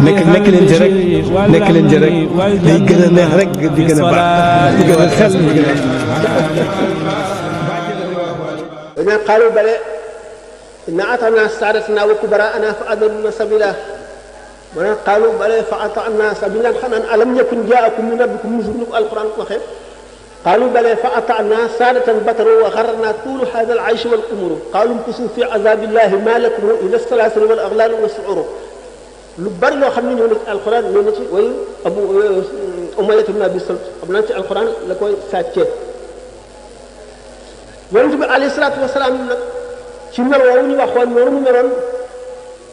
nekk leen ci rek day gën a neex rek di gën a baax di gën a xel di gën a dañu xaalu bale inna atana sadatana wa kubara'ana fa adalluna sabila mu ne xaalu bale fa atana sabila xanaan alam yakun jaakum min rabbikum nuzurun ko alquran waxee xaalu bale fa atana sadatan bataru wa xarna tuulu hada al aysh wal umuru xaalu mkusu fi azabillahi ma lakum ila salasil wal aghlal wa su'uru lu bari loo xam ne ñëw na ci alquran ñëw na ci wayu abu umayyah ibn abi salt am na ci alquran la koy sàccee yonent bi alayhi salaatu wasalaam nag ci mel woowu ñu waxoon noonu mu meloon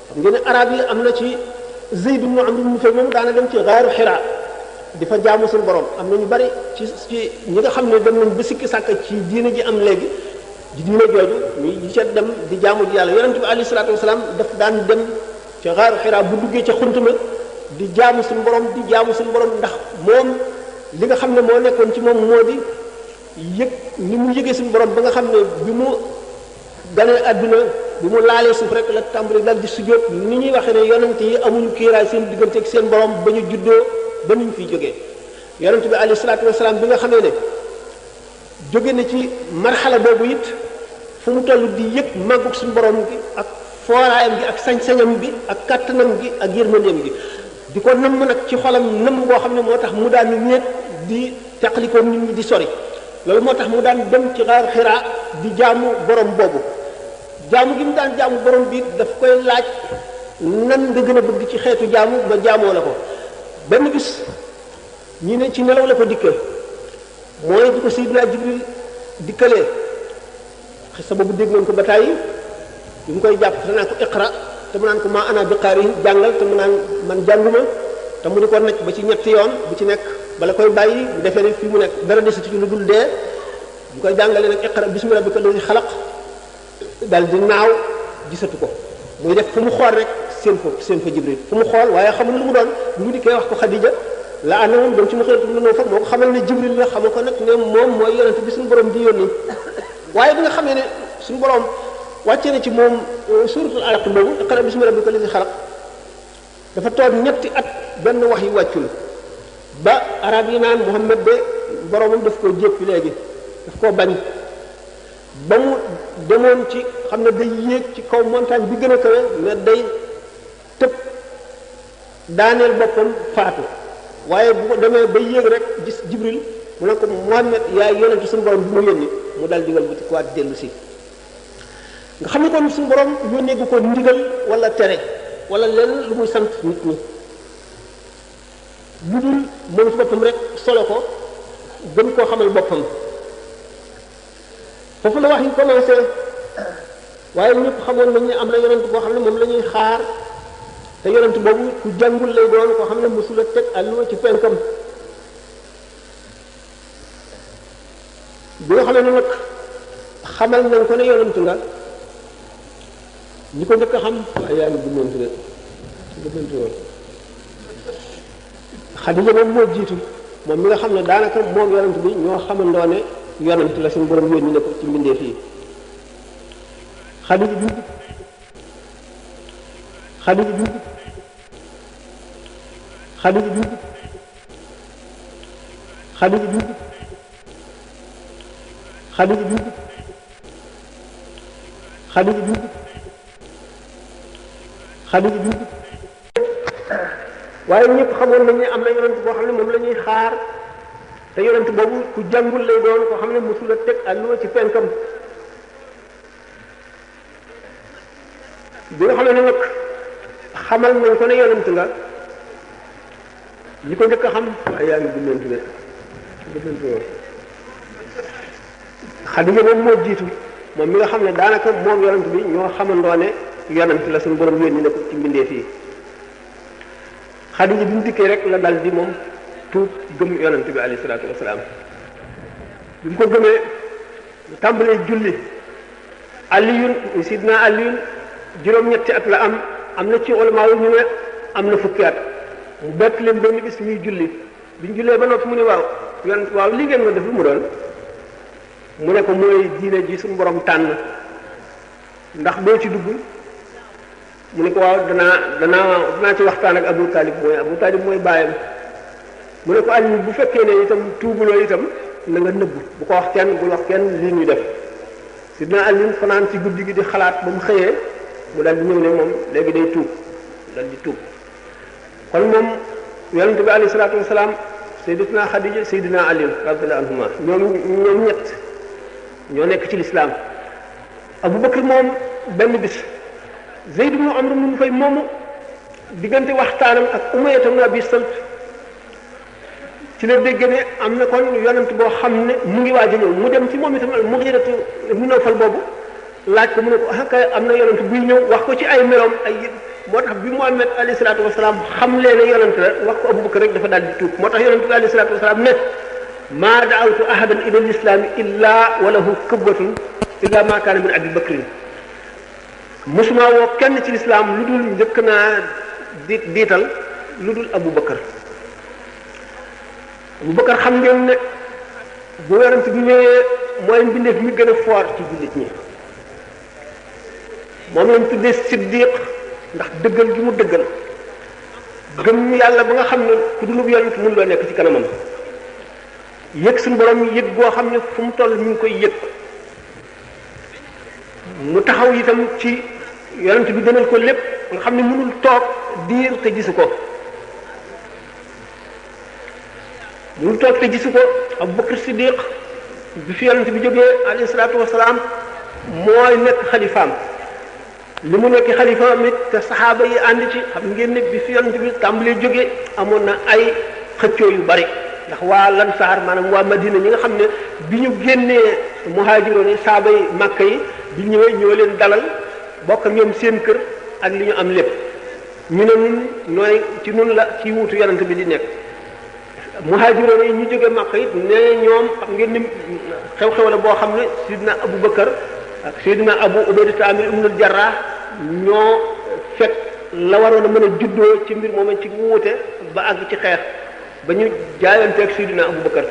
xam ngeen ne arab yi am na ci Zayd ibn Amr ibn Nufayl moom daana dem ci gaaru Hira di fa jaamu suñu borom am na ñu bari ci ñi nga xam ne dem nañ ba sikki sàkk ci diine ji am léegi di diine jooju ñuy ca dem di jaamu ji yàlla yonent bi alayhi salaatu wasalaam daf daan dem ci gaaru Hira bu duggee ca xuntuma di jaamu suñu borom ndax moom li nga xam ne moo nekkoon ci moom moo di yëg ni mu yëgee suñu borom ba nga xam ne bi mu ganee àdduna bi mu laalee suuf rek la tàmbali dal di sujjóot ni ñuy waxee ne yonent yi amuñu kiiraay seen diggante ak seen borom ba ñu juddoo ba ñu fiy jógee yonent bi alayhi salaatu wasalaam bi nga xamee ne jóge na ci marxala boobu it fu mu toll di yëg màggug suñu borom gi ak fooraayam gi ak sañ-sañam bi ak kàttanam gi ak yërmandeem gi di ko namm nag ci xolam namm boo xam ne moo tax mu daan wéet di teqalikoo nit ñi di sori loolu moo tax mu daan dem ci xaaru Xiraa di jaamu borom boobu jaamu gi mu daan jaamu borom bi daf koy laaj nan nga gën a bëgg ci xeetu jaamu ba jaamoo la ko benn bis ñi ne ci nelaw la ko dikkal mooy bi ko Seydina Jibril dikkalee xisa boobu dégg ngeen ko ba tàyyi bi mu koy jàpp te naan ko iqra te mu naan ko maa ana bi qaari jàngal te mu naan man jànguma te mu di ko nekk ba ci ñetti yoon bu ci nekk bala koy bàyyi bu defee ne fii mu nekk dara desatu ci lu dul dee bu koy jàngalee nag iqra bismi rabbika alladi xalaq dal di naaw gisatu ko muy def fu mu xool rek seen fa Jibril fu mu xool waaye xamul lu mu doon bu mu dikkee wax ko Xadija la ànd moom dem ci mu xëyatu lu noo fa moo ko xamal ne Jibril la xamal ko nag ne moom mooy yonent bi suñu borom di yónni waaye bi nga xamee ne suñu borom wàccee na ci moom suratul alaq boobu iqra bismi rabbika alladi xalaq dafa toog ñetti at benn wax yi wàccul ba arab yi naan Muhammad de boromam daf koo jéppi léegi daf koo bañ ba mu demoon ci xam ne day yéeg ci kaw montagne bi gën a kawe mais day tëb daaneel boppam faatu waaye bu ko demee ba yéeg rek gis Jibril mu ne ko Muhammad yaay yonentu suñu borom bi mu yónni mu dal digal bu ci kuwaat dellu si nga xam ne kon suñu borom yónnee gu ko ndigal wala tere wala lenn lu muy sant nit ñi lu dul moom ci boppam rek solo ko gën koo xamal boppam foofu la wax yi commencé waaye ñëpp xamoon nañ ne am na yonent boo xam ne moom la ñuy xaar te yonent boobu ku jàngul lay doon koo xam ne mosula teg àlluwa ci penkam bi nga xam ne nag xamal nañ ko ne yonent nga ñi ko njëkk a xam waaye yaa ngi gummantu de gummantu woon Xadija moom moo jiitu moom mi nga xam ne daanaka moom yonent bi ñoo xamandoo ne yonent la suñu borom yónni ne ko ci mbindeef yi Xadija bi Xadija bi Xadija bi Xadija bi Xadija bi Xadija bi Xadija bi waaye ñëpp xamoon nañ ne am na yonent boo xam ne moom la ñuy xaar te yonent boobu ku jàngul lay doon koo xam ne mosul a teg àlluwa ci penkam bi nga xam ne nag xamal nañ ko ne yonent nga ñi ko njëkk a xam waaye yaa ngi gummantu de gummantu woon Xadija moom moo jiitu moom mi nga xam ne daanaka moom yonent bi ñoo xamandoo ne yonent la suñu borom yónni ne ko ci mbindeef yi Xadija bi mu dikkee rek la dal di moom tuub gëm yonent bi alayhi salaatu wasalaam bi mu ko gëmee mu tàmbalee julli Aliyun sidna Aliyun juróom-ñetti at la am na ci ulama yu ñu ne am na fukki at mu bett leen benn bis ñuy julli biñ jullee ba noppi mu ne waaw li ngeen ma def lu mu doon mu ne ko mooy diine ji suñu borom tànn ndax doo ci dugg mu ne ko waaw danaa ci waxtaan ak Abu Talib mooy bàyyam mu ne ko Ali bu fekkee ne itam tuubuloo itam na nga nëbbu bu ko wax kenn bul wax kenn lii ñuy def sidna Ali fanaan ci guddi gi di xalaat ba mu xëyee mu daal di ñëw ne moom léegi day tuub daal di tuub kon moom yonente bi alayhi salaatu wasalaam sayyidatuna Xadija sayyidina Ali radiyallahu anhuma ñoom ñett ñoo nekk ci lislaam Abu Bakr moom benn bis Zayd ibn Amr ibn Nufayl moomu diggante waxtaanam ak Umayya ibn Abi Salt ci la dégg ne am na kon yonent boo xam ne mu ngi waaj a ñëw mu dem ci moom itam Mughira ibn Nawfal boobu laaj ko mu ne ko ah kay am na yonent buy ñëw wax ko ci ay meloom ay moo tax bi Muhammad alayhi salaatu wasalaam xam lee ne yonent la wax ko Abu Bakr rek dafa daal di tuub moo tax yonent bi alayhi salaatu wasalaam ne maa daawtu ahadan ila lislaami illa wa lahu kubwatun illa ma kaana min Abi Bakrin mosuma woo kenn ci lislaam lu dul njëkk naa diital lu dul Abu Bakr Abu Bakr xam ngeen ne bu yonent bi ñëwee mooy mbindeef mi gën a foor ci jullit ñi moom lañ tuddee siddiq ndax dëggal gi mu dëggal gëm yàlla ba nga xam ne ku dulub yonent mun loo nekk ci kanamam yëg suñu borom yëg boo xam ne fu mu toll mi ngi koy yëg mu taxaw itam ci yonent bi gënal ko lépp nga xam ne mënul toog diir te gisu ko mënul toog te gisu ko Abu Bakr Siddiq bi fi yonent bi jógee alayhi salaatu wasalaam mooy nekk xalifaam li mu nekk xalifaam it te saxaaba yi ànd ci xam ngeen ne bi fi yonent bi tàmbalee jógee amoon na ay xëccoo yu bari ndax waa Lansaar maanaam waa Madina ñi nga xam ne bi ñu génnee muhaajiroon yi saaba yi Makka yi bi ñëwee ñoo leen dalal bokk ñoom seen kër ak li ñu am lépp ñu ne ñun nooy ci nun la ci wuutu yonent bi di nekk muhaajiroon yi ñu jóge Makka it ne ñoom xam ngeen ni xew-xew la boo xam ne Sidina Abu Bakar ak Sidina Abu Ubayda Amir ibnul Jarrah ñoo fekk la waroon a mën a juddoo ci mbir moom ci wuute ba àgg ci xeex ba ñu jaayanteeg Sidina Abu Bakar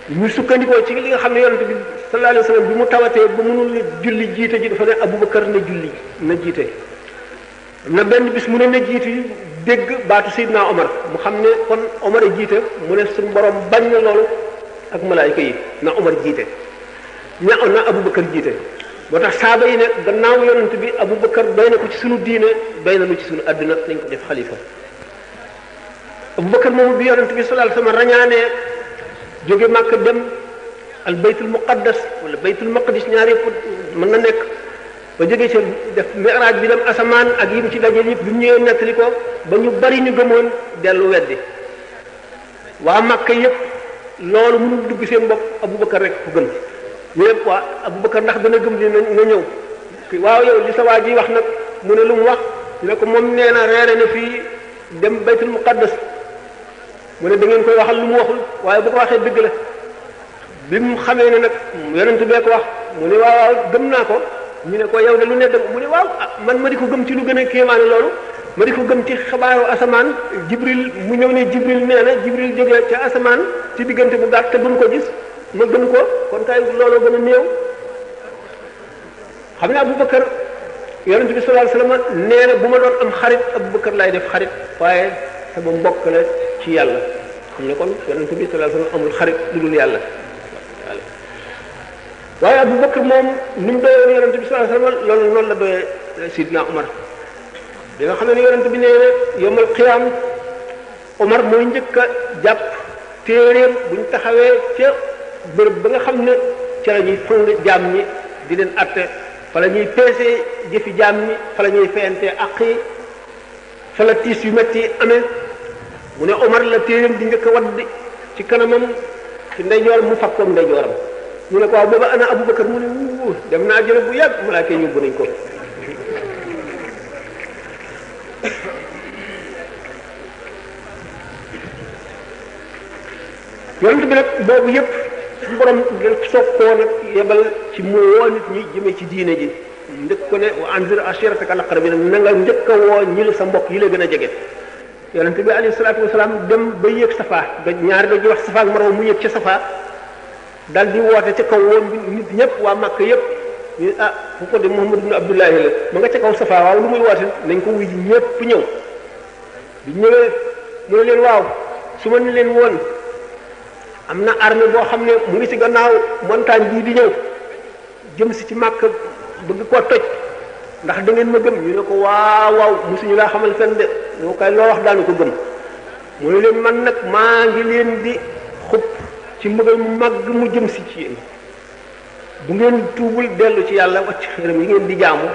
ñu sukkandikoo ci li nga xam ne yonent bi sallallahu alayhi wa sallam bi mu tawatee ba mënul julli jiite ji dafa ne Abu Bakar na julli na jiite na benn bis mu ne na jiite dégg baatu Seydina Omar mu xam ne kon Omar a jiite mu ne suñu borom bañ na loolu ak malaayika yi na Omar jiite na Abu Bakar jiite moo tax saaba yi ne gannaaw yonent bi Abu Bakar doy na ko ci sunu diine doy na lu ci sunu àdduna nañ ko def xalifa Abu Bakar moomu bi yonent bi sallallahu alayhi wa sallam rañaanee jóge Màkka dem al baytul muqaddas wala baytul maqdis ñaar yëpp mën na nekk ba jógee ci def miraaj bi dem asamaan ak yim ci daje yëpp bi mu ñëwee nettali ko ba ñu bari ñu gëmoon dellu weddi waa Màkka yëpp loolu mënul dugg seen bopp Abu Bakar rek ku gën ñu yëpp waa Abu Bakar ndax dana gëm di na ñëw waaw yow li sa waa ji wax nag mu ne lu mu wax ñu ne ko moom nee na reere na fii dem baytul muqaddas mu ne da ngeen koy waxal lu mu waxul waaye bu ko waxee dëgg la bi mu xamee ne nag yonent bee ko wax mu ne waaw gëm naa ko ñu ne ko yow de lu ne dëgg mu ne waaw man ma di ko gëm ci lu gën a kéemaane loolu ma di ko gëm ci xabaaru asamaan Jibril mu ñëw ne Jibril nee na Jibril jógee ca asamaan ci diggante bu gàtt te duñ ko gis ma gëm ko kon kay looloo gën a néew xam ne Abu Bakar yonent bi sallallahu alayhi wasallam nee na bu ma doon am xarit Abu Bakar laay def xarit waaye sama mbokk la ci yàlla xam ne kon yonent bi sallallahu alayhi wasallam amul xarit lu dul yàlla waaye Abu Bakar moom ni mu doyoon yonent bi sallallahu alayhi wasallam loolu noonu la doyee Sidna Omar bi nga xam ne yonent bi nee na yawmal qiyaam Omar mooy njëkk a jàpp téeréem bu ñu taxawee ca bërëb ba nga xam ne ca la ñuy fang jaam ñi di leen atte fa la ñuy peesee jëfi jaam ñi fa la ñuy fayantee àq yi fa la tiis yu metti yi amee mu ne Omar la téeréem di njëkk a wadd ci kanamam ci ndeyjoor mu fakkoom ndeyjooram ñu ne ko waaw booba ana Abu Bakar mu ne wu dem naa jële bu yàgg malaaka yi yóbbu nañ ko yonent bi nag boobu yëpp suñu borom soog koo nag yebal ci mu woo nit ñi jëmee ci diine ji njëkk ko ne wa anzir ashirataka al-aqrabin na nga njëkk a woo ñi la sa mbokk yi la gën a jege yonent bi alayhi salaatu wasalaam dem ba yéeg safa da ñaari dañuy wax safa ak marwa mu yéeg ca safa dal di woote ca kaw woon nit ñëpp waa Makka yëpp ñu fu ko de Muhammad ibn Abdullahi la ma nga ca kaw Safa waaw lu muy woote nañ ko wuy ji ñëpp ñëw bi ñëwee mu ne leen waaw su ma ne leen woon am na armée boo xam ne mu ngi ci gannaaw montagne bii di ñëw jëm si ci Màkka bëgg koo toj ndax da ngeen ma gëm ñu ne ko waaw mosuñu laa xamal fenn de ñoo kay loo wax daanu ko gëm mu ne leen man nag maa ngi leen di xub ci mbugal mu màgg mu jëm si ci yéen bu ngeen tuubul dellu ci yàlla wacc xëram yi ngeen di jaamu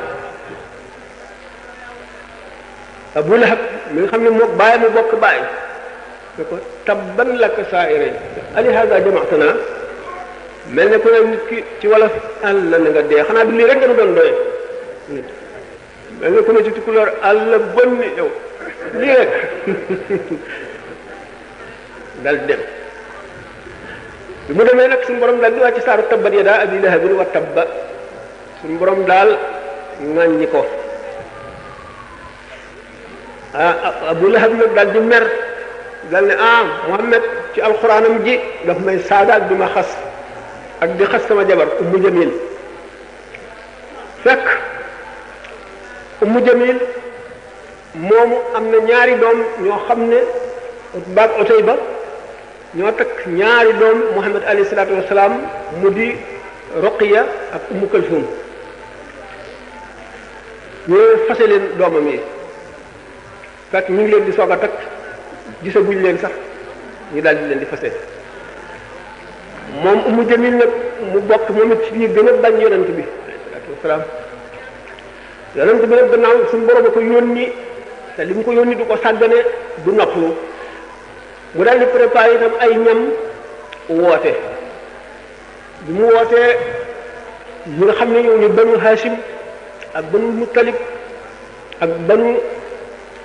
Abu Lahab mi nga xam ne moom bàyyi mu bokk bàyyi ne ko tabban laka saa'irayn ali haaza jama'tana mel ne ku ne nit ki ci wolof àll na nga dee xanaa du lii rek nga nu doon doye nit mel ne ku ne ci tukulóor àll bon ni yow lii rek dal dem bi mu demee nag suñu borom daal di wàcc saaru tabbat yadaa abii lahabin wa tabba suñu borom daal ŋàññi ko Abu Lahab nag daal di mer daal ne Muhammad ci alxuraanam ji daf may saaga ak di ma xas ak di xas sama jabar Ummu Jamil fekk Ummu Jamil moomu am na ñaari doom ñoo xam ne Utba ak Utayba ñoo takk ñaari doom Muhammad alayhi salaatu wasalaam mu di Ruqiya ak Ummu Kalsum ñoo fase leen doomam yi fekk ñu ngi leen di soog a takk gisaguñ leen sax ñu daal di leen di fase moom Ummu Jamil nag mu bokk moom it ci ñi gën a bañ yonent bi alayhi salaatu wasalaam yonent bi nag gannaaw suñu borom a ko yónni te li mu ko yónni du ko sàggane du noppalu mu daal di préparé itam ay ñam woote bi mu wootee ñi nga xam ne ñoo ñu banu Hashim ak banu Muttalib ak banu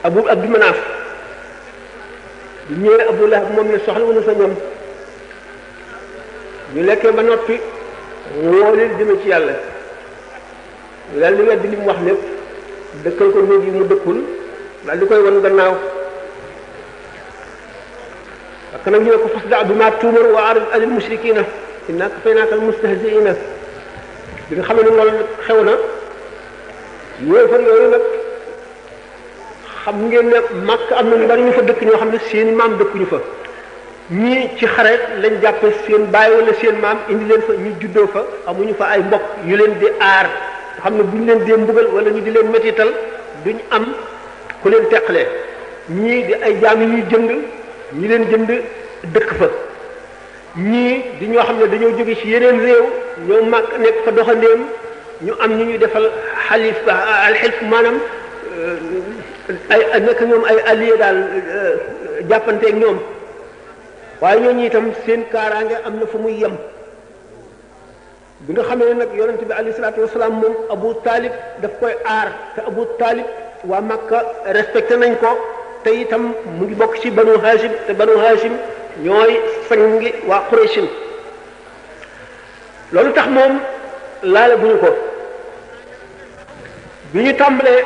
Abdu Manaaf bi ñëwee Abu Lahab moom ne soxla wala sa ñoom ñu lekkee ba noppi woo leen jëme ci yàlla daal di weddi li mu wax lépp dëkkal ko néeg yi mu dëkkul daal di koy wan gannaaw parce que nag ñu ne ko fasda' bimaa tu'mar wa a'rid 'anil mushrikiina innaa kafaynaaka al-mustahzi'iina bi nga xam ne loolu xew na yéefar yooyu nag xam ngeen ne Makk am na ñu bari ñu fa dëkk ñoo xam ne seen maam dëkkuñu fa ñii ci xare lañ jàppe seen baay wala seen maam indi leen fa ñu juddoo fa amuñu fa ay mbokk yu leen di aar nga xam ne bu ñu leen dee mbugal wala ñu di leen mettital duñ am ku leen teqalee ñii di ay jaam yu ñuy jënd ñi leen jënd dëkk fa ñii di ñoo xam ne dañoo jóge ci yeneen réew ñoo Makk nekk fa doxandéem ñu am ñu ñuy defal alxilf maanaam ay nekk ñoom ay allié daal jàppanteeg ñoom waaye ñooñu itam seen kaaraange am na fu muy yem bi nga xamee nag yonent bi alayhi salaatu wasalaam moom Abu Talib daf koy aar te Abu Talib waa Makka respecté nañ ko te itam mu ngi bokk ci banu Hashim te banu Hashim ñooy sangi waa Qurayshin loolu tax moom laale bu ñu ko bi ñu tàmbalee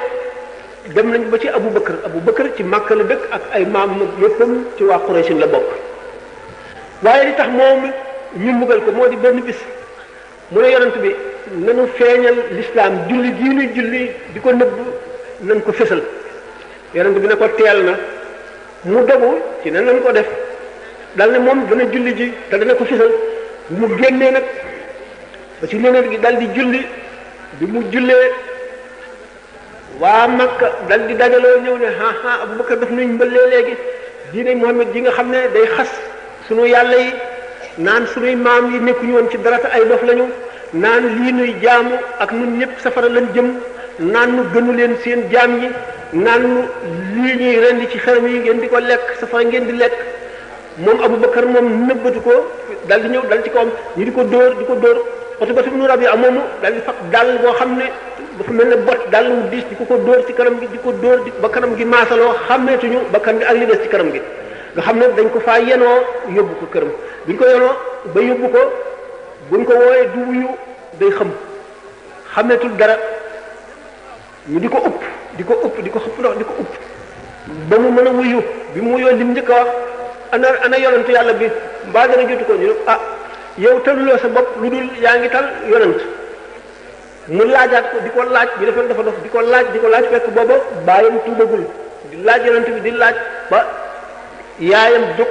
dem nañ ba ci Abu Bakar ci Makka la dëkk ak ay maam nag léppam ci waa Qurayshin la bokk waaye li tax moom ñu mbugal ko moo di benn bis mu ne yonent bi nanu feeñal l'islam julli gii nuy julli di ko nëbb nañ ko fësal yonent bi ne ko teel na mu dogu ci ne nañ ko def dal ne moom dana julli ji te dana ko fësal mu génnee nag ba ci leneen gi dal di julli bi mu jullee waa Makka dal di dajaloo ñëw ne Abu Bakar daf nañ mbëllee léegi diine Muhammad ji nga xam ne day xas sunu yàlla yi naan sunuy maam yi nekkuñu woon ci dara te ay dof lañu naan lii nuy jaamu ak nun ñëpp safara lañ jëm naan nu gënu leen seen jaam yi naan nu lii ñuy rendi ci xaram yi ngeen di ko lekk safara ngeen di lekk moom Abu Bakar moom nëbbatu ko dal di ñëw dal ci kawam ñu di ko dóor Utba ibn Rabi'a moomu dal di fab dàll boo xam ne dafa mel ne bot dàll mu diis di ko dóor ci kanam gi di ko dóor ba kanam gi maasaloo xàmmeetuñu ba kan gi ak li des ci kanam gi nga xam ne dañ ko faa yenoo yóbbu ko këram buñ ko yenoo ba yóbbu ko buñ ko wooyee du wuyu day xàmmeetul dara ñu di ko upp di ko xëpp ndox di ko upp ba mu mën a wuyu bi mu wuyoo lim njëkk a wax ana yonentu yàlla bi mbaa dana jotu ko ñu ne yow taluloo sa bopp lu dul yaa ngi tal yonent mu laajaat ko di ko laaj bi defoon dafa dof di ko laaj fekk booba baayam tuubagul di laaj yonent bi di laaj ba yaayam jóg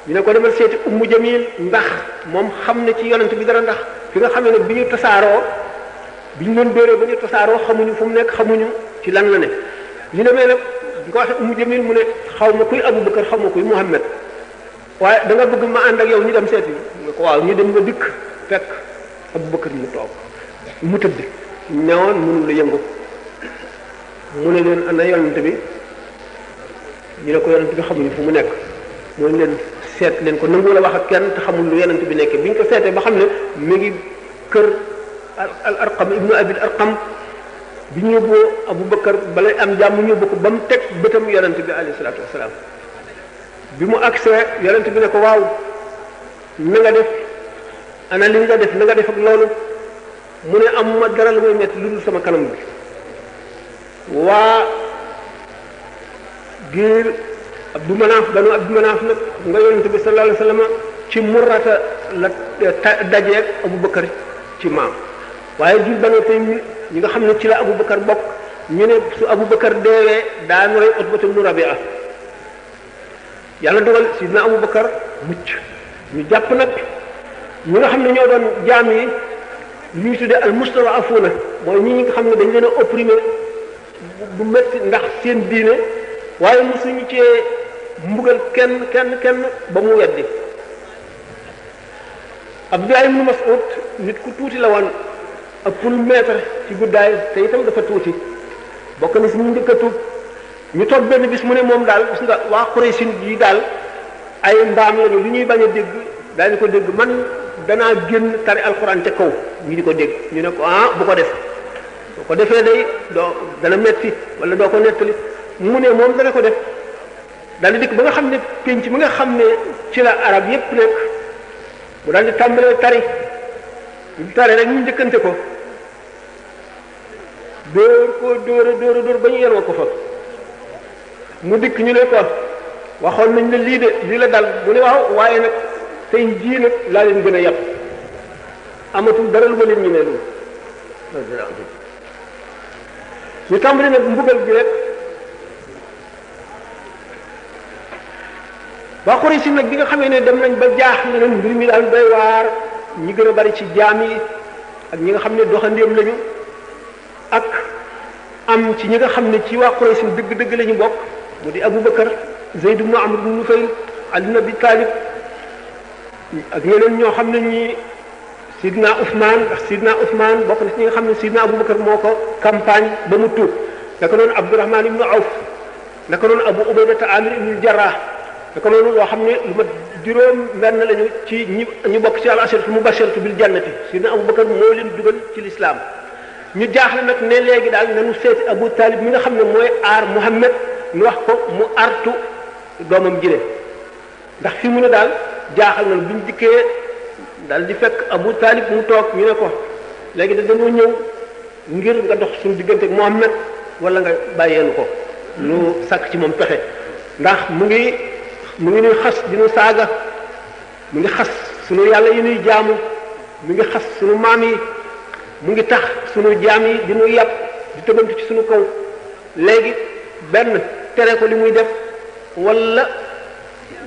ñu ne ko demal seeti ummu jamil ndax moom xam ne ci yonent bi dara ndax fi nga xamee ne bi ñu tasaaroo bi ñu doon dóoree ba ñu tasaaroo xamuñu fu mu nekk xamuñu ci lan la ne ñu demee nag di ko waxee ummu jamil mu ne xaw ma kuy Abubakar xaw ma kuy Muhammad waaye da nga bëgg ma ànd ak yow ñu dem seeti ñu ko waaw ñu dem nga dikk fekk Abubakar mu toog mu tëdd newoon mënul la yëngu mu ne leen ana yonent bi ñu ne ko yonent bi xamuñu fu mu nekk mu ne leen seet leen ko nangu la wax ak kenn te xamul lu yonent bi nekk bi ñu ko seetee ba xam ne mi ngi kër al arqam ibnu abil arqam bi ñu yóbboo Abubakar balay am jàmm ñu yóbbu ko ba mu teg bëtam yonent bi alayhi salaatu wasalaam bi mu agsee yonent bi ne ko waaw na nga def ana li nga def na nga def ak loolu mu ne amuma dara lu may metti lu dul sama kanam bi waa giir Abdu Manaaf banu Abdu Manaaf nag nga yonent bi sallallahu alayhi wa sallam ci Murrata la dajeeg Abubakar ci maam waaye jul banu Taym ñi nga xam ne ci la Abubakar bokk ñu ne su Abubakar deewee daanu rey Utbatu ibnu Rabia yàlla dogal sidna Abubakar mucc ñu jàpp nag ñi nga xam ne ñoo doon jaam yi li ñuy tuddee al mustad'afuuna mooy ñi nga xam ne dañ leen a opprimé bu métti ndax seen diine waaye mosuñu cee mbugal kenn ba mu weddi Abdullah ibn Mas'ud nit ku tuuti la woon ëppul mètre ci guddaay te itam dafa tuuti bokk na si ñu njëkk a tuub ñu toog benn bis mu ne moom daal gis nga waa Quraysh yi daal ay mbaam lañu lu ñuy bañ a dégg daañu ko dégg man danaa génn tari alxuraan ca kaw ñu di ko dégg ñu ne ko bu ko def boo ko defee day doo dana metti wala doo ko nettali mu ne moom dana ko def daal di dikk ba nga xam ne pénc mi nga xam ne ci la arab yépp nekk mu daal di tàmbalee tari ñu tari rek ñu njëkkante ko dóor ba ñu yenoo ko fa mu dikk ñu ne ko waxoon nañ la lii la dal mu ne waaw waaye nag tey jii nag laa leen gën a yàpp amatul dara lu ma leen ñu ne loolu ñu tàmbali nag mbugal gi rek waa Quraysh nag bi nga xamee ne dem nañ ba jaaxle nañ mbir mi daal doy waar ñi gën a bari ci jaam yi ak ñi nga xam ne doxandéem lañu ak am ci ñi nga xam ne ci waa Quraysh dëgg-dëgg la ñu bokk mu di Abubakar Zayd ibn Amr ibn Nufayl Ali ibn Abi Talib ak ñeneen ñoo xam ne ñi Sidna Ousmane ndax Sidna Ousmane bokk na ci ñi nga xam ne Sidna Abubakar moo ko campagne ba mu tuub naka noonu Abdurahman ibnu Awf naka noonu Abu Ubaydata Amir ibnu Jarrah naka noonu loo xam ne lu mat juróom benn lañu ci ñu bokk ci al asharatu mubashiratu bil jannati Sidna Abubakar moo leen dugal ci lislaam ñu jaaxle nag ne léegi daal nañu seeti Abu Talib mi nga xam ne mooy aar Muhammad ñu wax ko mu artu doomam jile ndax fi mu ne daal jaaxal na buñ dikkee daal di fekk Abu Talib mu toog ñu ne ko léegi da dañoo ñëw ngir nga dox suñu diggante ak Muhammad wala nga bàyyeenu ko lu sàkk ci moom pexe ndax mu ngi nuy xas di nu saaga mu ngi xas sunu yàlla yi nuy jaamu mu ngi xas sunu maam yi mu ngi tax sunu jaam yi di nu yàpp di tëbantu ci sunu kaw léegi benn tere ko li muy def wala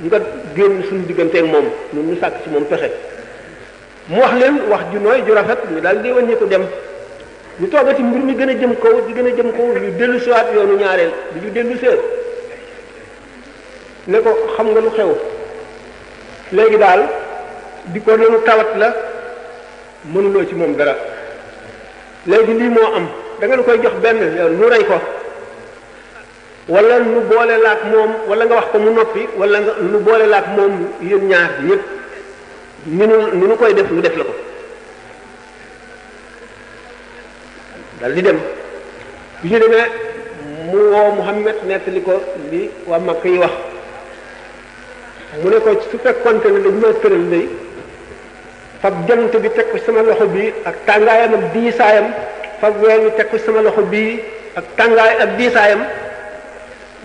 nga génn suñu digganteeg moom ñun ñu sàkk ci moom pexe mu wax leen wax ju nooy ju rafet ñu daal di wàññi ko dem ñu toogati mbir mi gën a jëm kaw di gën a jëm kaw ñu dellu siwaat yoonu ñaareel di ñu dellu seet ne ko xam nga lu xew léegi daal di ko nenu tawat la mënuloo ci moom dara léegi lii moo am da nga nu koy jox benn nu rey ko wala nu boole laak moom wala nga wax ko mu noppi wala nga nu boole laak moom yéen ñaar ñëpp ni nu koy def nu def la ko dal di dem bi ñu demee mu woo Muhammad nettali ko li waa Makka yi wax mu ne ko su fekkonte ne dañ ma tëral lay fab jant bi teg ko sama loxo bii ak tàngaayam ak diisaayam fab weer wi teg ko sama loxo bii ak tàngaay ak diisaayam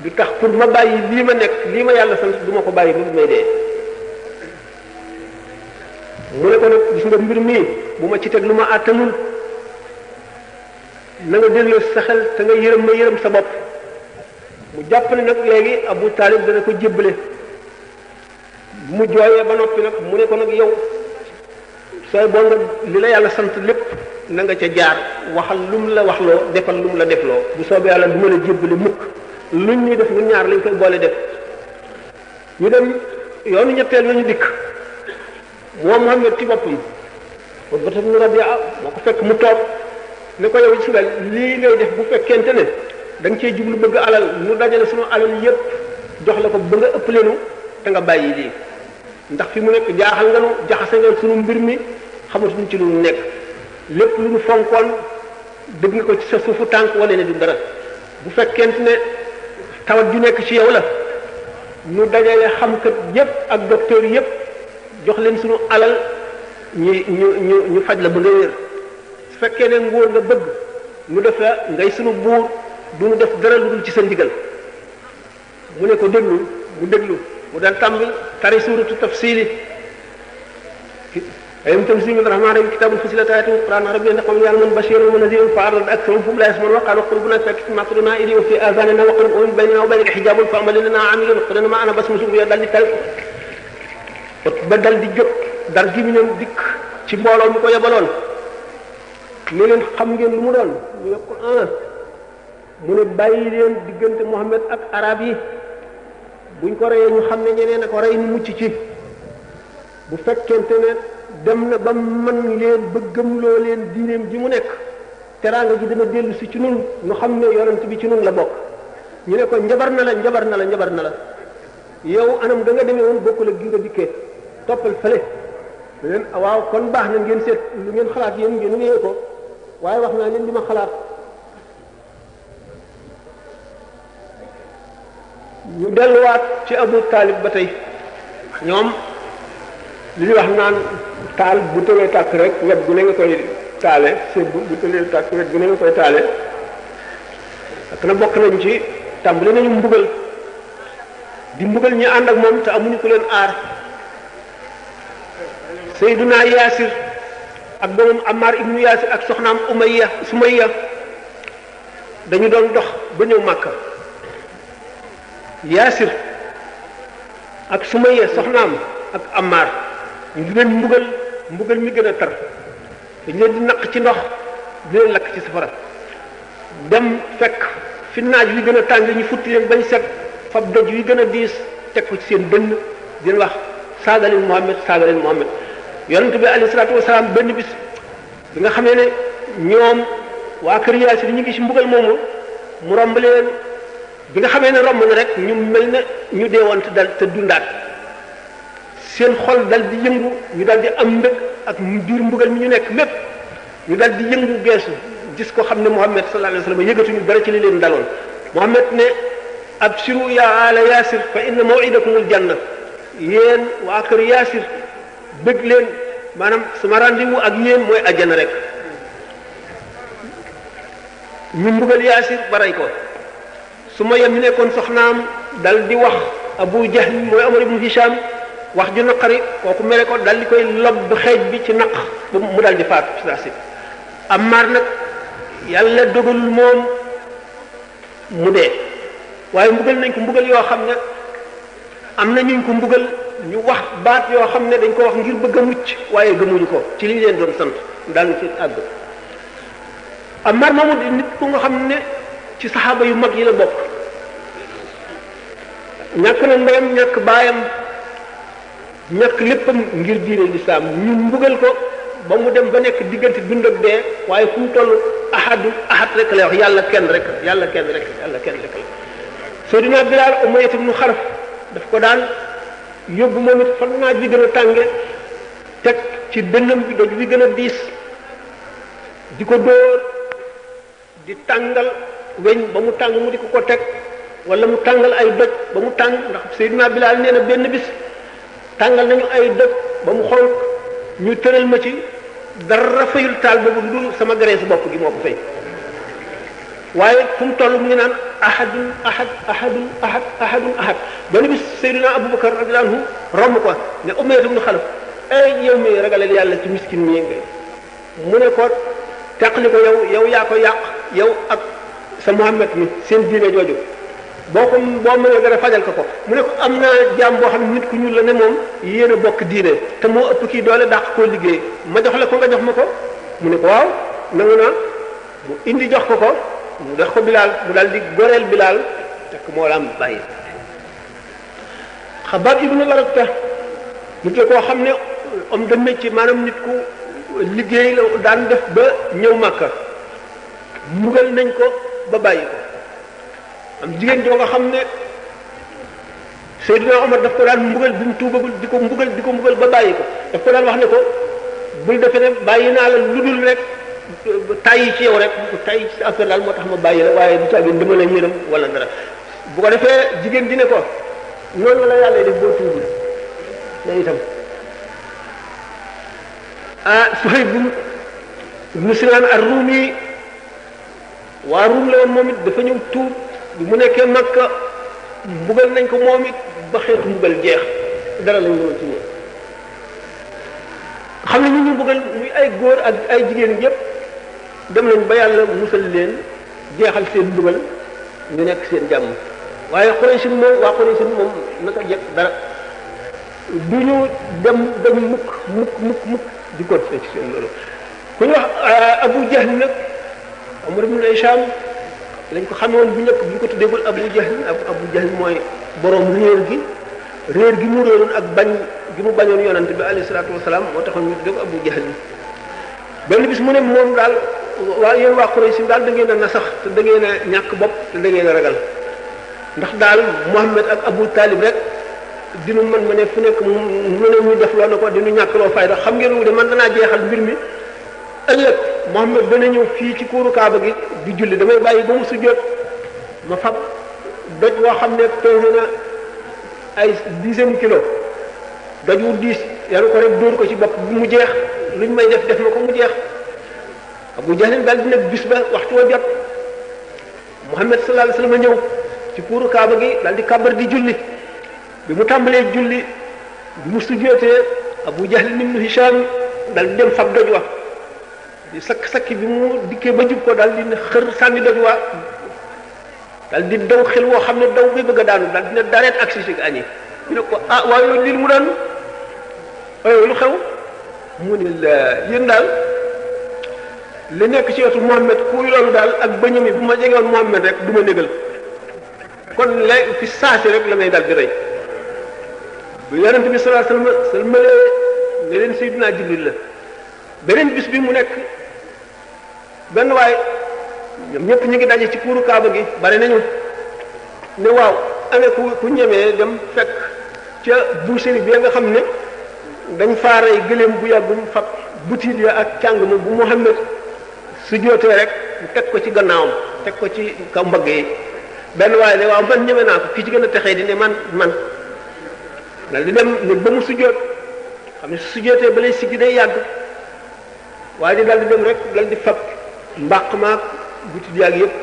du tax pour ma bàyyi lii ma nekk lii ma yàlla sant du ma ko bàyyi ba may dee mu ne ko nag gis nga mbir mii bu ma ci teg lu ma àttanul na nga delloo sa xel te nga yërëm ma yërëm sa bopp mu jàpp ne nag léegi Abu Talib dana ko jébbale mu jooyee ba noppi nag mu ne ko nag yow sooy boo nga li la yàlla sant lépp na nga ca jaar waxal lu mu la waxloo defal lu mu la defloo bu soobee yàlla du ma la jébbale mukk luñ ñuy def ñun ñaar lañ koy boole def ñu dem yoonu ñetteel la ñu dikk moom Muhammad ci boppam Utbata ibn Rabi'a moo ko fekk mu toog ne ko yow ci nga lii ngay def bu fekkente ne da nga cee jublu bëgg alal mu dajale sunu alal yépp jox la ko ba nga ëpp leenu te nga bàyyi lii ndax fi mu nekk jaaxal nga nu jaxase nga sunu mbir mi xamatuñu ci lu mu nekk lépp lu ñu fonkoon dëgg nga ko ci sa suufu tànk wala ne du dara bu fekkente ne tawat ju nekk ci yow la ñu dajale xamkat yépp ak docteur yépp jox leen sunu alal ñu faj la ba nga wér su fekkee ne nguur nga bëgg mu def la ngay sunu buur du ñu def dara lu dul ci sa ndigal mu ne ko déglu mu déglu mu daan tàmbali tari suuratu tafsili ayam tanzilu rahmaan rahim kitaabun fussilat aayaatuhu qur'aanan arabiyyan qawiyyan bashiiran wa nadhiiran fa a'rada aktharuhum fahum laa yasma'uun wa qaaluu quluubunaa fii akkinnatin mimmaa tad'uunaa ilayhi wa fii aazaanina waqrun wa min baynanaa wa baynaka hijaabun fa'mal innaa 'aamilun qul innamaa ana basharun dal di tari ba dal di jóg dar gi mi ñoom dikk ci mbooloo mi ko yebaloon ne leen xam ngeen lu mu doon ñu ne ko mu ne bàyyi leen diggante Muhammad ak arab yi buñ ko reyee ñu xam ne ñeneen a ko rey ñu mucc ci bu fekkente ne dem na ba man leen ba gëmloo leen diineem ji mu nekk teraanga ji dana dellu si ci nun ñu xam ne yonent bi ci nun la bokk ñu ne ko njabar na la yow anam da nga demee woon bokkul ak gi nga dikkee toppal fële leen waaw kon baax na ngeen seet lu ngeen xalaat yéen ngeen wéyee ko waaye wax naa leen li ma xalaat ñu delluwaat ci Abu Talib ba tey ñoom li ñuy wax naan taal bu tëlee tàkk rek wet gu ne nga koy taale sébb bu tëlee tàkk wet gu ne nga koy taale ak na bokk nañ ci tàmbali nañu mbugal di mbugal ñi ànd ak moom te amuñu ku leen aar Seydina Yaasir ak doomam Ammar ibnu Yaasir ak soxnaam Sumayya dañu doon dox ba ñëw Màkka Yaasir ak Sumayya soxnaam ak Ammar ñu di leen mbugal mi gën a tar dañu leen di naq ci ndox di leen lakk ci safara dem fekk fi naaj wi gën a tàng ñu futti leen bañ set fab doj wi gën a diis teg ko ci seen dënn di leen wax saaga leen Muhammad yonent bi alayhi salaatu wasalaam benn bis bi nga xamee ne ñoom waa kër Yaasir ñu ngi ci mbugal moomu mu romb leen bi nga xamee ne romb na rek ñu mel ne ñu deewoon te dundaat seen xol dal di yëngu ñu dal di am mbëg ak biir mbugal mi ñu nekk mépp ñu dal di yëngu geesu gis ko xam ne Muhammad sallallahu alayhi wasallam yëgatuñu dara ci li leen daloon Muhammad ne abshiru ya ala Yaasir fa inna maw'idakumul janna yéen waa kër Yaasir bëgg leen maanaam sama rendez-vous ak yéen mooy àjjana rek ñu mbugal Yaasir ba rey ko Sumayya mi nekkoon soxnaam dal di wax Abu Jahl mooy Amr ibn Hisham wax ju naqari kooku mere ko dal di koy lob xeej bi ci naq ba mu dal di faatu ci saa si Ammar nag yàlla dogalul moom mu dee waaye mbugal nañ ko mbugal yoo xam ne am na ñuñ ko mbugal ñu wax baat yoo xam ne dañ ko wax ngir bëgg a mucc waaye gëmuñu ko ci li leen doon sant daal na fi àgg Ammar moomu di nit ku nga xam ne ci saxaaba yu mag yi la bokk ñàkk na ndeyam ñàkk baayam ñàkk léppam ngir diine lislaam ñu mbugal ko ba mu dem ba nekk diggante dund ak dee waaye fu mu toll ahad rek lay wax yàlla kenn rek la Seydina Bilaal Umayya ibnu Xalaf daf ko daan yóbbu moom it fan naaj bi gën a tànge teg ci dënnam bi doj bi gën a diis di ko dóor di tàngal weñ ba mu tàng mu di ko teg wala mu tàngal ay doj ba mu tàng ndax Seydina Bilaal nee na benn bis tàngal nañu ay doj ba mu xonq ñu tëral ma ci dara fayul taal boobu lu dul sama graisse bopp gi moo ko fay waaye fu mu toll mu ngi naan ahadun ahad benn bis Seydina Abubakar radiyallahu anhu romb ko ne Umayya ibn Xalaf ay yow mi ragalal yàlla ci miskin mi ngay mu ne ko teqli ko yow yaa ko yàq yow ak sa Muhammad mi seen diine jooju boo mënee dara fajal ko mu ne ko am naa jaam boo xam ne nit ku ñuul la ne moom yéen a bokk diine te moo ëpp kii doole dàq koo liggéey ma jox la ko nga jox ma ko mu ne ko waaw nangu naa mu indi jox ko mu jox ko Bilaal mu daal di goreel Bilaal tekk moo la am bàyyi. Xabaab ibnu Larata nit la koo xam ne homme de métier maanaam nit ku liggéey la daan def ba ñëw Makka mbugal nañ ko ba bàyyi ko. am jigéen joo nga xam ne Seydina Omar daf ko daan mbugal bi mu tuubagul di ko mbugal ba bàyyi ko daf ko daan wax ne ko bul defe ne bàyyi naa la lu dul rek tàyyi ci yow rek tàyyi ci affaire daal moo tax ma bàyyi la waaye du caagin dama la yërëm wala dara bu ko defee jigéen di ne ko noonu la yàlla def boo tuubul na itam Suhayb ibnu Sinaan ar-Rumi waa Rum la woon moom it dafa ñëw tuub bi mu nekkee Makka mbugal nañ ko moom it ba xeetu mbugal jeex dara lañ ñëw ci ñoom xam ne ñu mbugal muy ay góor ak ay jigéen yépp dem nañ ba yàlla musal leen jeexal seen mbugal ñu nekk seen jàmm waaye Quraysh moom naka jekk dara du ñu dem mukk di ko ci seen loolu ku ñu wax Abu Jahl nag Amr ibn Hisham lañ ko xamoon bu njëkk bu ñu ko tuddeegul Abu Jahl mooy borom réer gi mu réeroon ak bañ gi mu bañoon yonante bi alayhi salaatu wasalaam moo taxoon ñu tuddee ko Abu Jahl benn bis mu ne moom daal yéen waa Quraysh daal da ngeen a nasax te da ngeen a ñàkk bopp te da ngeen a ragal ndax daal Muhammad ak Abu Talib rek dinu man ma ne fu nekk mu ne ñu def loo na ko dinu ñàkk loo fayda xam ngeen wu de man danaa jeexal mbir mi ëllëg Muhammad dana ñëw fii ci kuuru Kaaba gi di julli damay bàyyi ba mu sujjóot ma fab doj woo xam ne pesé na ay dizaine kilo doj wu diis yàlla ko rek dóor ko ci bopp bu mu jeex luñ may def ma ko mu jeex Abu Jahl daal di nekk bis ba waxtu wa jot Muhammad sallallahu alayhi wasallam ñëw ci kuuru Kaaba gi daal di kàbbar di julli bi mu tàmbalee julli bi mu sujjóotee Abu Jahl ibn Hisham daal di dem fab doj wa di sakki bi mu dikkee ba jub ko daal di ne xër sànni doj waa daal di daw xel woo xam ne daw bi bëgg a daanu daal dina dareet agsi si añi ñu ne ko waaye lii mu doon waaye lu xew mu ne la yéen daal li nekk ci wetu Muhammad kuy loolu daal ak bëñam yi bu ma jegewoon Muhammad rek du ma négal kon léegi fi saasi rek la may daal di rey bu yonent bi sallallahu alayhi wasallam salmalee ne leen Seydina Jibril la beneen bis bi mu nekk benn waay ñoom ñëpp ñu ngi daje ci kuuru Kaaba gi bari nañu ne waaw amee ku ñemee dem fekk ca boucherie bi nga xam ne dañ faa rey gëléem bu yàggul fab butit ya ak càng ma bu Muhammad su jootee rek teg ko ci gannaawam teg ko ci kaw mbagg yi benn waaye ne waaw man ñeme naa ko kii ci gën a texee di ne man dal di dem ne ba mu sujjóot xam ne su sujjóotee ba lay siggi day yàgg waaye di dal di dem rek dal di fab mbàq maag butit yàgg yëpp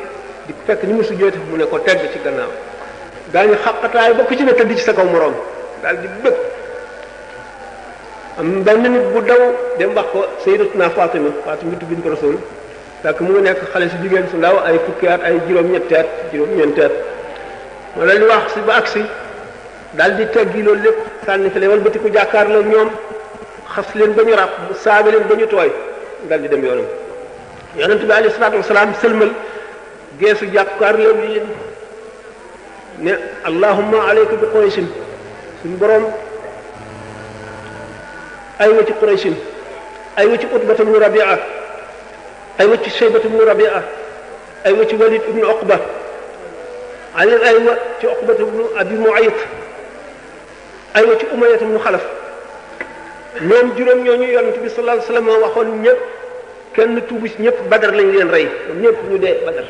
di fekk ni mu sujjóote mu ne ko tegg ci gannaaw gaa ñu xaqataay ba ku ci ne tëdd ci sa kaw moroom daal di bëgg am benn nit bu daw dem wax ko Sayyidatuna Fatima bint Rasul fekk mu ngi nekk xale si jigéen su ndaw ay fukki at ay juróom-ñetti at juróom-ñeenti at moo dal di wax si ba agsi daal di teggi loolu lépp sànni fi wal bëti ku jàkkaar la ñoom xas leen ba ñu ràpp mu saaga leen ba ñu tooy daal di dem yoonam yonent bi alayhi salaatu wasalaam sëlmal geesu jàkkaar la bi ne allahumma alayka bi qurayshin suñu borom aywa ci qurayshin aywa ci utbata ibnu rabia aywa ci shaybata ibnu rabia aywa ci walid ibnu uqba aywa ci uqbata ibnu abi muayt aywa ci umayyat ibnu xalaf ñoom juróom ñooñu yonent bi sallallahu alayhi wasallam waxoon ñëpp kenn tuubu ci ñëpp badar lañ leen rey ñoom ñëpp ñu dee badar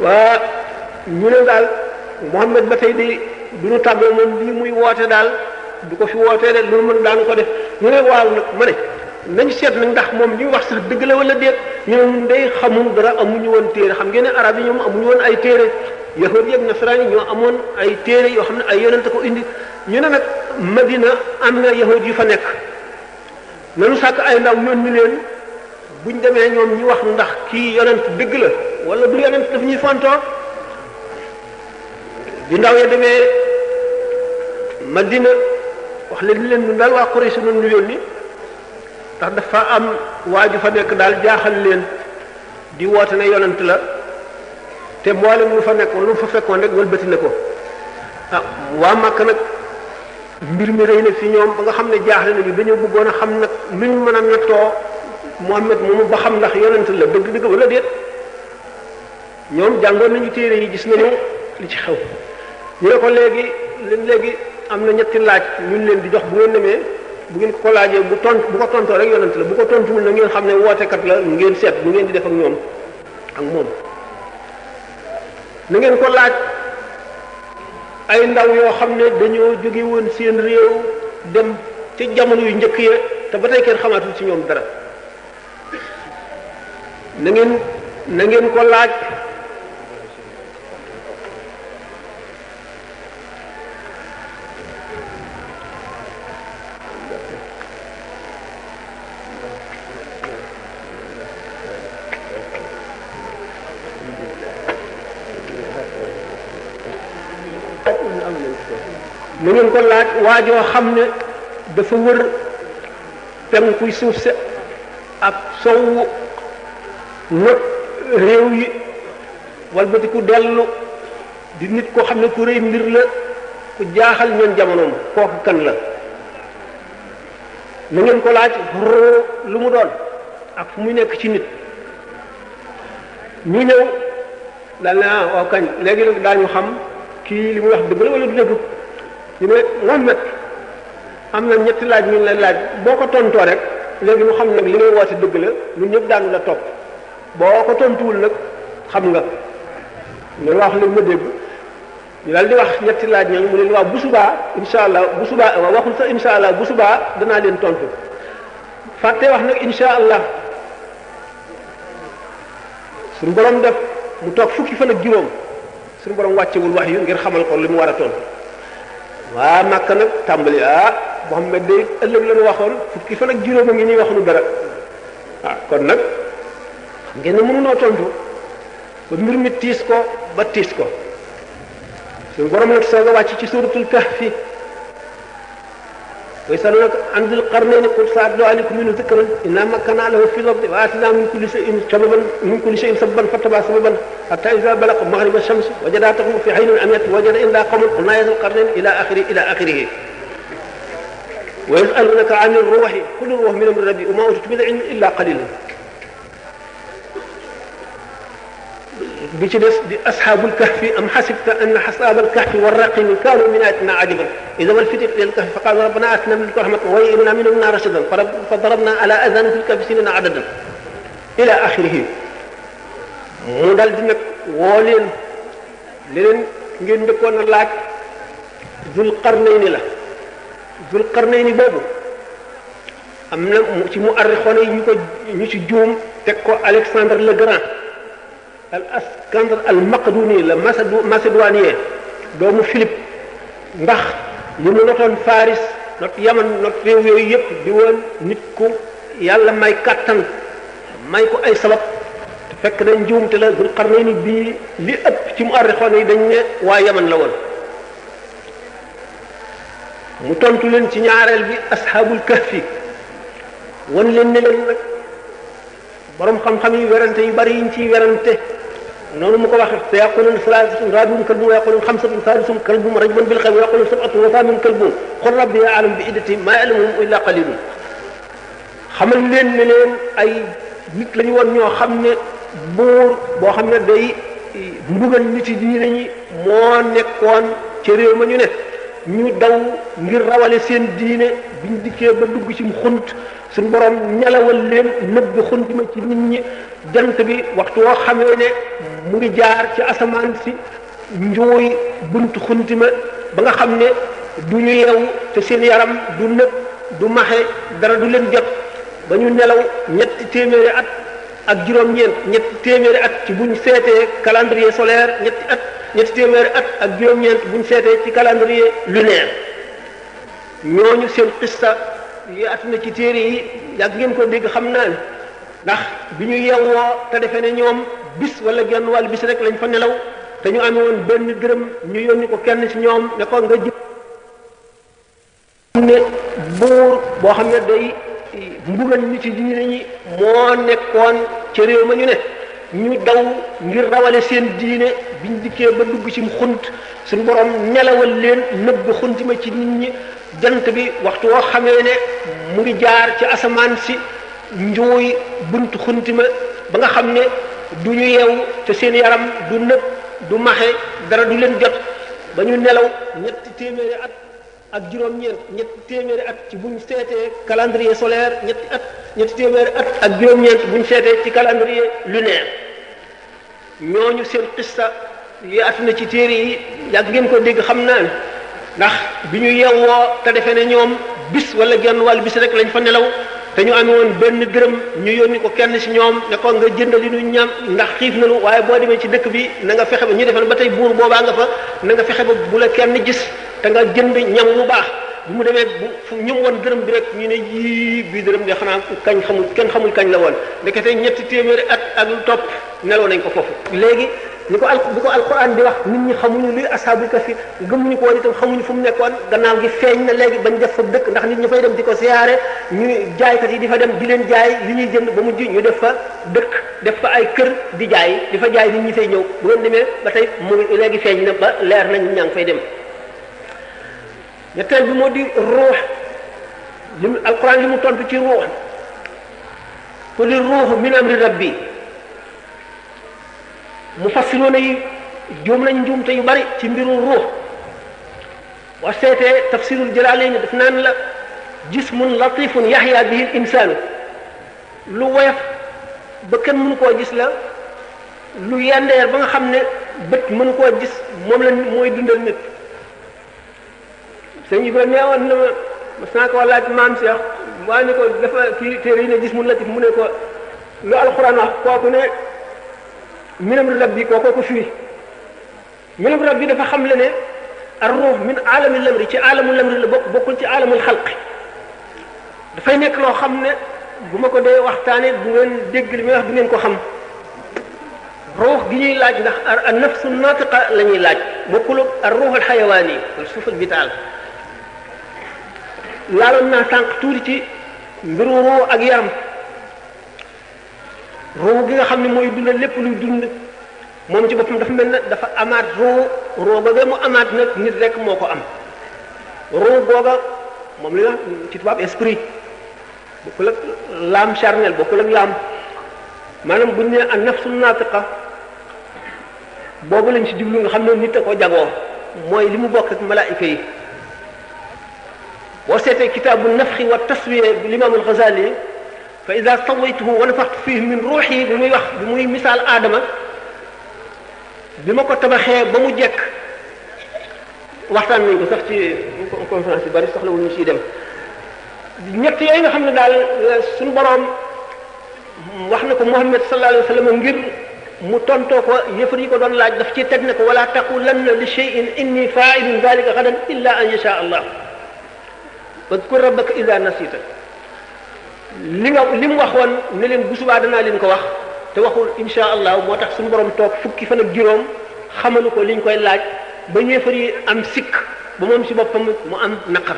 waa ñu ne daal Muhammad ba tey di du ñu tàggoo moom lii muy woote daal du ko fi wootee de lu mën daanu ko def ñu ne waaw nag ma ne nañ seet nag ndax moom li mu wax sax dëgg la wala déet ñu ne ñun day xamul dara amuñu woon téere xam ngeen ne arab yi ñoom amuñu woon ay téere yahud yeeg nasaraan yi ñoo amoon ay téere yoo xam ne ay yonent ko indi ñu ne nag Madina am na yahud yu fa nekk nanu sàkk ay ndaw yónni leen buñ demee ñoom ñi wax ndax kii yonent dëgg la wala du yonent daf ñuy fontoo bi ndaw ya demee Madina wax leen ni leen ñun daal waa Quraysh noonu ñu yónni ndax dafa am waaju fa nekk daal jaaxal leen di woote ne yonent la te mboolem lu fa nekkoon lu fa fekkoon rek wëlbati na ko ah waa Makka nag mbir mi rëy na fi ñoom ba nga xam ne jaaxle nañu dañoo bëggoon a xam nag luñ mën a nattoo Muhammad moomu ba xam ndax yonent la dëgg-dëgg wala déet ñoom jàngoon nañu téere yi gis nañu li ci xew ñu ne ko léegi am na ñetti laaj ñun leen di jox bu ngeen demee bu ngeen ko laajee bu ko tontoo rek yonent la bu ko tontuwul na ngeen xam ne wootekat la ngeen seet bu ngeen di def ak ñoom ak moom na ngeen ko laaj ay ndaw yoo xam ne dañoo jóge woon seen réew dem ci jamono yu njëkk ya te ba tey kenn xamaatul ci ñoom dara na ngeen ko laaj na ngeen ko laaj waajoo xam ne dafa wër penkuy suuf si ak sowu not réew yi walbati ku dellu di nit koo xam ne ku rëy mbir la ku jaaxal ñoon jamonoom kooku kan la na ngeen ko laaj lu mu doon ak fu muy nekk ci nit ñu ñëw daal ne waaw kañ léegi nag daañu xam kii li muy wax dëgg la wala du dëgg ñu ne Muhammad am na ñetti laaj ñu lay laaj boo ko tontoo rek léegi ñu xam nag li ngay woote dëgg la ñun ñëpp daanu la topp boo ko tontuwul nag xam nga ñu wax leen ma dégg ñu daal di wax ñetti laaj ñooñu mu leen waaw bu subaa insha allah bu subaa waaw waxul sax insha allah bu subaa danaa leen tontu fàtte wax nag insha allah suñu borom def mu toog fukki fan ak juróom suñu borom wàccewul wax yu ngir xamal ko li mu war a tontu waa Makka nag tàmbali Muhammad day ëllëg la ñu waxoon fukki fan ak juróom a ngi ñuy waxuñu dara kon nag xam ngeen ne mënunoo tontu ba mbir mi tiis ko ba tiis ko suñu borom nag soog a wàcc ci suratul kahfi wa yasalunaka an dil qarnayni qul sa'atlu alaykum minhu dhikran inna makkanna lahu fil ardi wa atina min kulli shay'in sabban fattaba sababan hatta idha balaga maghriba ash-shams wajada taqum fi haynin amiyat wajada inda qawmin qulna ya dhil qarnayn ila akhirih wa yasalunaka 'ani ar-ruhi qul ar-ruhu min amri rabbi wa ma utitu min al-'ilmi illa qalilan bi ci des di ashabul kahfi am hasibta anna ashabal kahfi war-raqim kanu min ayatina ajaban idha walfitat ila al-kahfi fa qalu rabbana atina min ladunka rahmatan wa hayyi lana min amrina rashadan fa darabna ala adhanihim fil kahfi sinina adadan ila akhirih mu dal di nag woo leen leneen ngeen njëkkoon a laaj Zul Qarnayni la Zul Qarnayni boobu am na ci mu'arrixoon yi ñu ci juum teg ko Alexandre le Grand al-Iskandar al-Maqduni la macédoinien doomu Philippe ndax li mu notoon Faris not Yaman not réew yooyu yëpp di woon nit ku yàlla may kàttan may ko ay sabab te fekk na njuumte la Dul Qarnayni bii li ëpp ci mu'arrixoon yi dañ ne waa Yaman la woon mu tontu leen ci ñaareel bi ashabul kahfi wan leen ne leen nag borom xam-xam yi werante yu bari yiñ ciy werante noonu mu ko waxee te yaqulun salaasatun rabi'uhum kalbuhum wa yaqulun xamsatun saadisuhum kalbuhum rajman bil ghaybi wa yaqulun sab'atun wa thaaminun kalbuhum qul rabbi a'lamu bi iddatihim ma ya'lamuhum illa qalilun xamal leen ne leen ay nit lañu woon ñoo xam ne buur boo xam ne day mbugal nit yi diine ñi moo nekkoon ci réew ma ñu ne ñu daw ngir rawale seen diine biñ dikkee ba dugg ci xunt suñu borom ñalawal leen nëbb xunt ma ci nit ñi jant bi waxtu woo xamee ne mu ngi jaar ci asamaan si njuuy buntu xunt ma ba nga xam ne du ñu yeewu te seen yaram du nëb du maxe dara du leen jot ba ñu nelaw ñetti téeméeri at ak juróom-ñeent ñetti téeméeri at ci buñ seetee calendrier solaire ñetti téeméeri at ak juróom-ñeent buñ seetee ci calendrier lunaire ñooñu seen xista yaatu na ci téere yi yàgg ngeen ko dégg xam naa ne ndax bi ñu yeewoo te defe ne ñoom bis wala genn wàll bis rek lañ fa nelaw te ñu amee woon benn dërëm ñu yónni ko kenn ci ñoom ne ko nga ji ne buur boo xam ne day mbugal nit yi diine ñi moo nekkoon ci réew ma ñu ne ñu daw ngir rawale seen diine biñ dikkee ba dugg ci xunt suñu borom nelawal leen nëbb xunt ma ci nit ñi jant bi waxtu woo xamee ne mu ngi jaar ci asamaan si njuuy buntu xunt ma ba nga xam ne du ñu yeewu te seen yaram du nëb du maxe dara du leen jot ba ñu nelaw ñetti téeméeri at ak juróom-ñeent ñetti téeméeri at ci buñ seetee calendrier solaire ñetti téeméeri at ak juróom-ñeent buñ seetee ci calendrier lunaire ñooñu seen xissa yaatu na ci téere yi yàgg ngeen ko dégg xam naa ne ndax bi ñu yeewoo te defee ne ñoom bis wala genn wàll bis rek lañ fa nelaw te ñu amee woon benn dërëm ñu yónni ko kenn ci ñoom ne ko nga jëndali ñu ñam ndax xiif nañu waaye boo demee ci dëkk bi na nga fexe ba ñu defal ba tey buur boobaa nga fa na nga fexe ba bu la kenn gis te nga jënd ñam bu baax bu mu demee bu fu ñëm woon dërëm bi rek ñu ne yii bii dërëm de xanaa kañ xamul kenn xamul kañ la woon ndekete ñetti téeméeri at ak lu topp neloo nañ ko foofu léegi bi ko alquran di wax nit ñi xamuñu luy ashabul kahfi gëmuñu ko woon itam xamuñu fu mu nekkoon gannaaw gi feeñ na léegi bañ def fa dëkk ndax nit ñi fay dem di ko siyaare ñu jaaykat yi di fa dem di leen jaay li ñuy jënd ba mujj ñu def fa dëkk def fa ay kër di jaay di fa jaay nit ñi fay ñëw bu ngeen demee ba tey mu léegi feeñ na ba leer nañ ñaa ngi fay dem ñetteel bi moo di ruux li mu alquran li mu tontu ci ruux quli ruuhu min amri rabbi mufassiroona yi juum nañ njuumte yu bari ci mbiru ruux boo seetee tafsirul jalaalayni daf naan la jismun latifun yaxya bihi l insaanu lu woyof ba kenn mënu koo gis la lu yendeer ba nga xam ne bët mënu koo gis moom la mooy dundal nit sëñ Ibrahima neewoon na ma mas naa ko laaj maam Cheikh waa ne ko dafa kii téere yi ne jismun latif mu ne ko lu alxuraan wax kooku ne minam rabbi kookoo ko fii minam rabbi dafa xam le ne ar ruux min aalami lamri ci aalamu lamri la bokk bokkul ci aalamul xalqi dafay nekk loo xam ne bu ma ko dee waxtaanee du ngeen dégg li may wax du ngeen ko xam ruux gi ñuy laaj ndax ar nafsu natiqa la ñuy laaj bokkul ar ruux al xayawaan yi wala suuf al vital laaloon naa sànq tuuti ci mbiru ruux ak yaram ruu gi nga xam ne mooy dundal lépp luy dund moom ci boppam dafa mel ne dafa amaat ruu ba mu amaat nag nit rek moo ko am ruu googa moom li nga ci tubaab esprit bokkul ak l'âme charnelle bokkul ak l'âme maanaam buñ ne an nafsu naatiqa boobu lañ ci jublu nga xam ne nit a ko jagoo mooy li mu bokk ak malaayika yi boo seetee kitaabu nafxi wa taswiya bu l'imam al-Ghazali fa ida sawaytuhu wa nafaxtu fihi min ruuxi bi muy wax bi muy misaal aadama bi ma ko tabaxee ba mu jekk waxtaan nañ ko sax ci conférence yu bari soxla wu ñu ciy dem ñett yooyu nga xam ne daal suñu boroom wax na ko Muhammad sallallahu alayhi wa sallam ngir mu tontoo ko yëfar yi ko doon laaj daf ci teg ne ko wala taqulanna li shay'in inni fa'ilun dhalika ghadan illa an yasha Allah wadkur rabbaka ida nasita li mu waxoon ne leen bu subaa danaa leen ko wax te waxul insha allah moo tax suñu borom toog fukki fan ak juróom xamalu ko liñ koy laaj ba ñeefar yi am sikk ba moom si boppam mu am naqar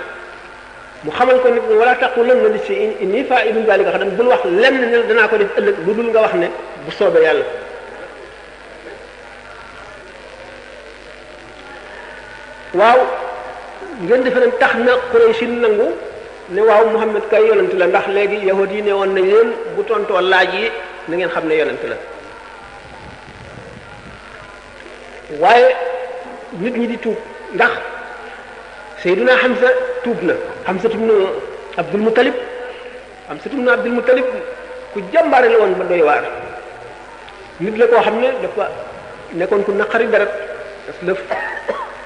mu xamal ko nit wala taqulanna li shay'in inni fa'ilun dhalika ghadan bul wax lenn ne danaa ko def ëllëg lu dul nga wax ne bu soobee yàlla. waaw ngeen defe ne tax na Quraysh nangu ne waaw Muhammad kay yonent la ndax léegi yahud yi ne woon nañ leen bu tontoo laaj yi na ngeen xam ne yonent la waaye nit ñi di tuub ndax Seydina Hamza tuub na Hamza ibn Abdul Muttalib ku jàmbaare la woon ba doy waar nit la koo xam ne dafa nekkoon ku naqari deret daf lëf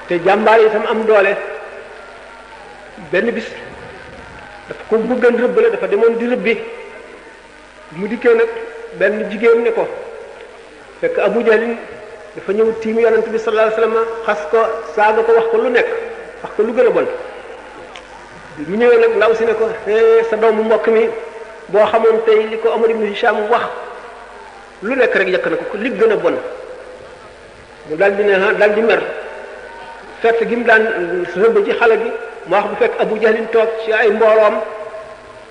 te jàmbaare itam am doole benn bis dafa ko bëggan rëbb la dafa demoon di rëbbi mu dikkee nag benn jigéen ne ko fekk Abu Jahlin dafa ñëw tiim yonent bi sallallahu alayhi wasallam xas ko saaga ko wax ko lu nekk wax ko lu gën a bon mu ñëwee nag ndaw si ne ko sa doomu mbokk mi boo xamoon tey li ko Omar ibn Hisham wax lu nekk rek yàq na ko li gën a bon mu daal di ne daal di mer fett gi mu daan rëbb ci xale bi mu wax bu fekk Abu Jahlin toog ci ay mbooloom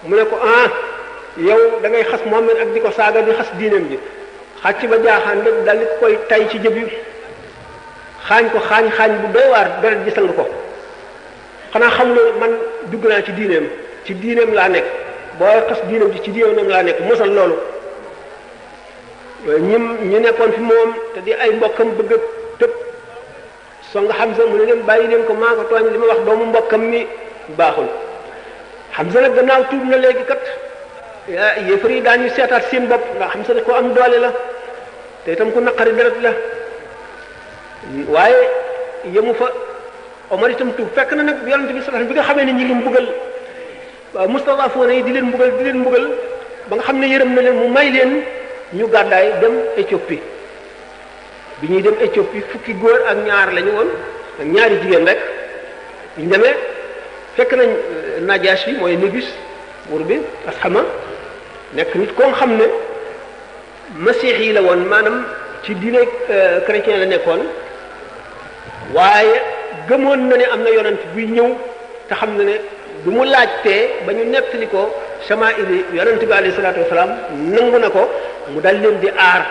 mu ne ko yow da ngay xas Muhammad ak di ko saaga di xas diineem ji xàcc ba jaaxaan rek daal di koy tay ci jëb yi xaañ ko xaañ bu doy waar deret ji sang ko xanaa xamuloo man dugg naa ci diineem laa nekk booy xas diineem ji ci diineem laa nekk mosal loolu ñu nekkoon fi moom te di ay mbokkam bëgg a tëb song Hamza mu ne leen bàyyi leen ko maa ko tooñ li ma wax doomu mbokkam mi baaxul Hamza nag gannaaw tuub na léegi kat yéefar yi daañu seetaat seen bopp ndax Hamza ko am doole la te itam ku naqari deret la waaye yemu fa Omar itam tuub fekk na nag yonent bi sallallahu alayhi wasallam bi nga xamee ne ñi ngi mbugal mustadaafoona yi di leen mbugal ba nga xam ne yërëm na leen mu may leen ñu gàddaay dem Éthiopie bi ñuy dem Éthiopie fukki góor ak ñaar lañu woon ak ñaari jigéen rek ñu demee fekk nañ Najashi mooy Négus buur bi Ashama nekk nit koo xam ne masiix yi la woon maanaam ci diine chrétien la nekkoon waaye gëmoon na ne am na yonent buy ñëw te xam na ne du mu laajtee ba ñu nettali ko samaa'ili yonent bi alayhi salaatu wasalaam nangu na ko mu dal leen di aar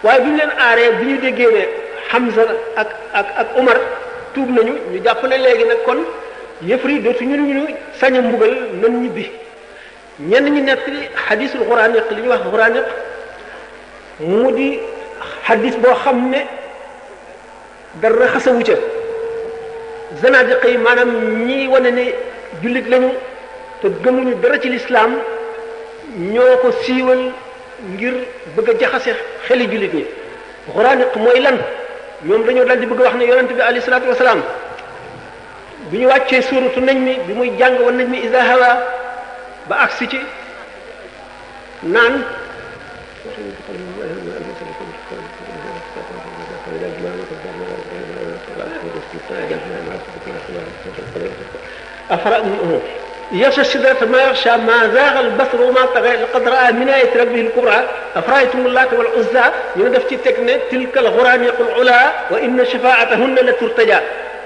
waaye bi ñu leen aaree bi ñu déggee ne Hamza ak Umar tuub nañu ñu jàpp ne léegi nag kon yëf yi dootu ñu sañ a mbugal nan ñibbi ñenn ñi nettali xadisul xuraaniq li ñuy wax xuraaniq mu di xadis boo xam ne dara xasawu ca zanadiq yi maanaam ñi wane ne jullit lañu te gëmuñu dara ci lislaam ñoo ko siiwal ngir bëgg a jaxase xeli jullit ñi xuraaniq mooy lan ñoom dañoo dal di bëgg wax ne yonent bi alayhi salaatu wasalaam bi ñu wàccee suuratu najmi bi muy jàng wan najmi iza hawa ba agsi ci naan يغشى السدرة ما يغشى ما زاغ البصر وما طغى لقد رأى من آيات ربه الكبرى أفرأيتم اللات والعزى ñu def ci teg ne tilka al-ghuraniq al-ula wa inna shafaa'atahunna la turtaja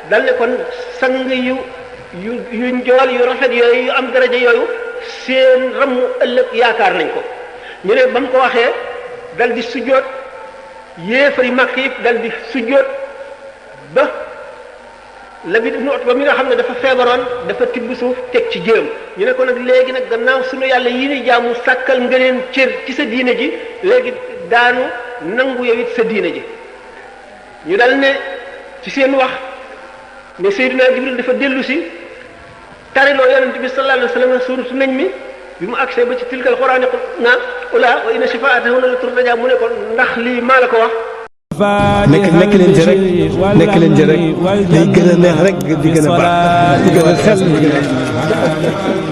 dal ne kon sang yu njool yu rafet yooyu yu am daraja yooyu seen ramu ëllëg yaakaar nañ ko ñu ne ba mu ko waxee dal di sujjoot yéefari Makka yëpp dal di sujjoot ba Labid ibn Utba mi nga xam ne dafa feebaroon dafa tibb suuf teg ci jëm ñu ne ko nag léegi nag gannaaw sunu yàlla yi ni jaamu sàkkal nga leen cër ci sa diine ji léegi daanu nangu yow it sa diine ji ñu dal ne ci seen wax ne Seydina Jibril dafa dellu si tariloo yonent bi sallallahu alayhi wa sallam suuratu Najmi bi mu agsee ba ci tilkal quraaniq na ula wa inna shafaa'atahunna la turtaja mu ne ko ndax lii maa la ko wax nekk leen ci rek day gën a neex rek di gën a baax di gën a sell di gën a